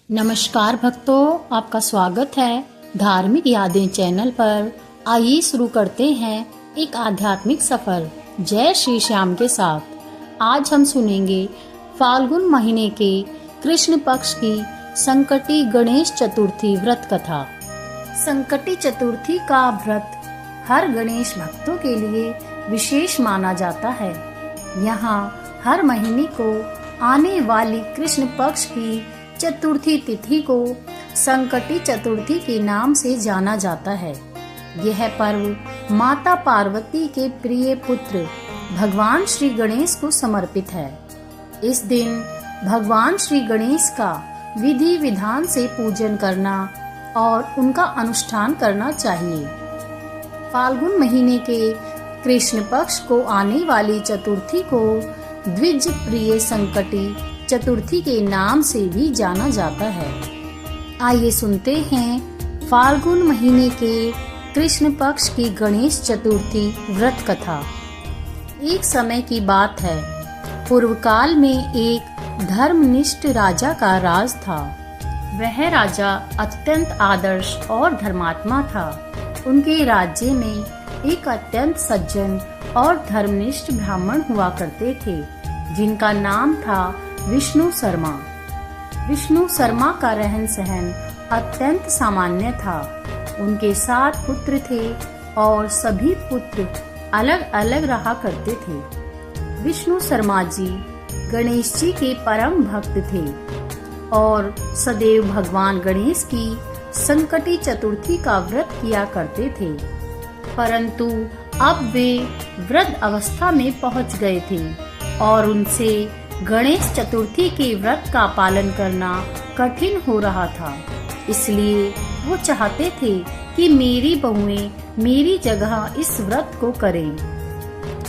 नमस्कार भक्तों, आपका स्वागत है धार्मिक यादें चैनल पर। आइए शुरू करते हैं एक आध्यात्मिक सफर जय श्री श्याम के साथ। आज हम सुनेंगे फाल्गुन महीने के कृष्ण पक्ष की संकटी गणेश चतुर्थी व्रत कथा। संकटी चतुर्थी का व्रत हर गणेश भक्तों के लिए विशेष माना जाता है। यहाँ हर महीने को आने वाली कृष्ण पक्ष की चतुर्थी तिथि को संकटी चतुर्थी के नाम से जाना जाता है। यह पर्व माता पार्वती के प्रिय पुत्र भगवान श्री गणेश को समर्पित है। इस दिन भगवान श्री गणेश का विधि विधान से पूजन करना और उनका अनुष्ठान करना चाहिए। फाल्गुन महीने के कृष्ण पक्ष को आने वाली चतुर्थी को द्विज प्रिय संकटी चतुर्थी के नाम से भी जाना जाता है। आइए सुनते हैं फाल्गुन महीने के कृष्ण पक्ष की गणेश चतुर्थी व्रत कथा। एक समय की बात है, पूर्व काल में एक धर्मनिष्ठ राजा का राज था। वह राजा अत्यंत आदर्श और धर्मात्मा था। उनके राज्य में एक अत्यंत सज्जन और धर्मनिष्ठ ब्राह्मण हुआ करते थे, जिनका नाम था विष्णु शर्मा। विष्णु शर्मा का रहन सहन अत्यंत सामान्य था। उनके 7 पुत्र थे और सभी पुत्र अलग अलग रहा करते थे। विष्णु शर्मा जी गणेश जी के परम भक्त थे और सदैव भगवान गणेश की संकटी चतुर्थी का व्रत किया करते थे। परंतु अब वे वृद्ध अवस्था में पहुंच गए थे और उनसे गणेश चतुर्थी के व्रत का पालन करना कठिन हो रहा था। इसलिए वो चाहते थे कि मेरी बहुएं मेरी जगह इस व्रत को करें।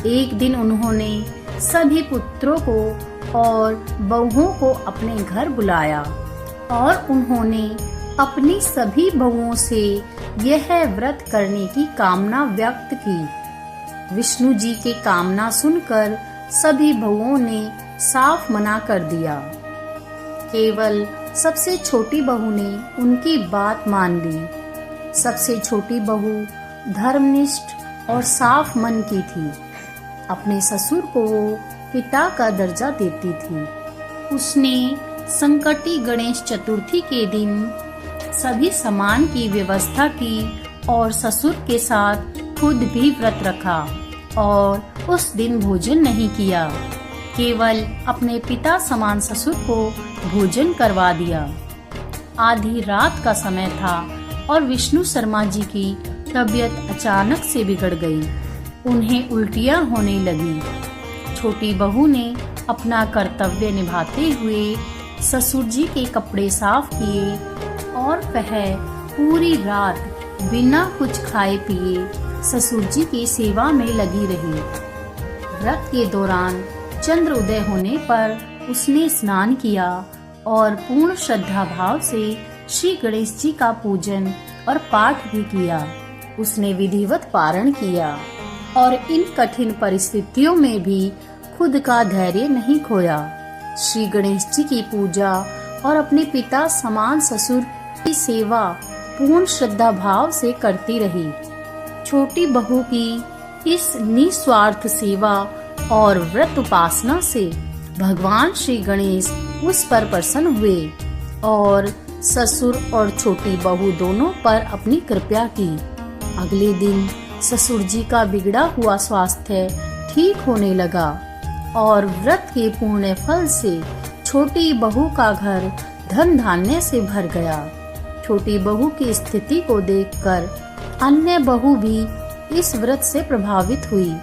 एक दिन उन्होंने सभी पुत्रों को और बहुओं को अपने घर बुलाया और उन्होंने अपनी सभी बहुओं से यह व्रत करने की कामना व्यक्त की। विष्णु जी के कामना सुनकर सभी बहुओं ने साफ मना कर दिया। केवल सबसे छोटी बहू ने उनकी बात मान ली। सबसे छोटी बहू धर्मनिष्ठ और साफ मन की थी। अपने ससुर को वो पिता का दर्जा देती थी। उसने संकटी गणेश चतुर्थी के दिन सभी सामान की व्यवस्था की और ससुर के साथ खुद भी व्रत रखा और उस दिन भोजन नहीं किया। केवल अपने पिता समान ससुर को भोजन करवा दिया। आधी रात का समय था और विष्णु शर्मा जी की तबीयत अचानक से बिगड़ गई। उन्हें उल्टियां होने लगी। छोटी बहू ने अपना कर्तव्य निभाते हुए ससुर जी के कपड़े साफ किए और वह पूरी रात बिना कुछ खाए पिए ससुर जी की सेवा में लगी रही। व्रत के दौरान चंद्र उदय होने पर उसने स्नान किया और पूर्ण श्रद्धा भाव से श्री गणेश जी का पूजन और पाठ भी किया। उसने विधिवत पारण किया और इन कठिन परिस्थितियों में भी खुद का धैर्य नहीं खोया। श्री गणेश जी की पूजा और अपने पिता समान ससुर की सेवा पूर्ण श्रद्धा भाव से करती रही। छोटी बहू की इस निस्वार्थ सेवा और व्रत उपासना से भगवान श्री गणेश उस पर प्रसन्न हुए और ससुर और छोटी बहू दोनों पर अपनी कृपा की। अगले दिन ससुर जी का बिगड़ा हुआ स्वास्थ्य ठीक होने लगा और व्रत के पुण्य फल से छोटी बहू का घर धन धान्य से भर गया। छोटी बहू की स्थिति को देखकर अन्य बहू भी इस व्रत से प्रभावित हुई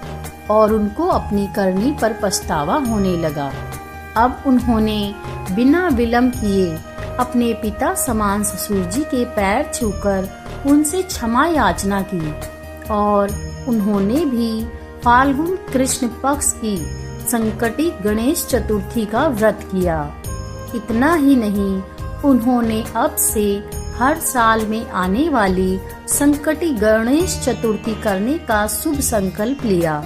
और उनको अपनी करनी पर पछतावा होने लगा। अब उन्होंने बिना विलंब किए अपने पिता समान ससुर जी के पैर छूकर उनसे क्षमा याचना की और उन्होंने भी फाल्गुन कृष्ण पक्ष की संकटी गणेश चतुर्थी का व्रत किया। इतना ही नहीं, उन्होंने अब से हर साल में आने वाली संकटी गणेश चतुर्थी करने का शुभ संकल्प लिया।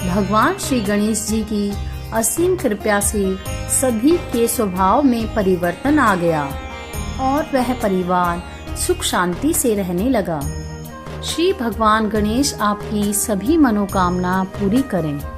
भगवान श्री गणेश जी की असीम कृपा से सभी के स्वभाव में परिवर्तन आ गया और वह परिवार सुख शांति से रहने लगा। श्री भगवान गणेश आपकी सभी मनोकामना पूरी करें।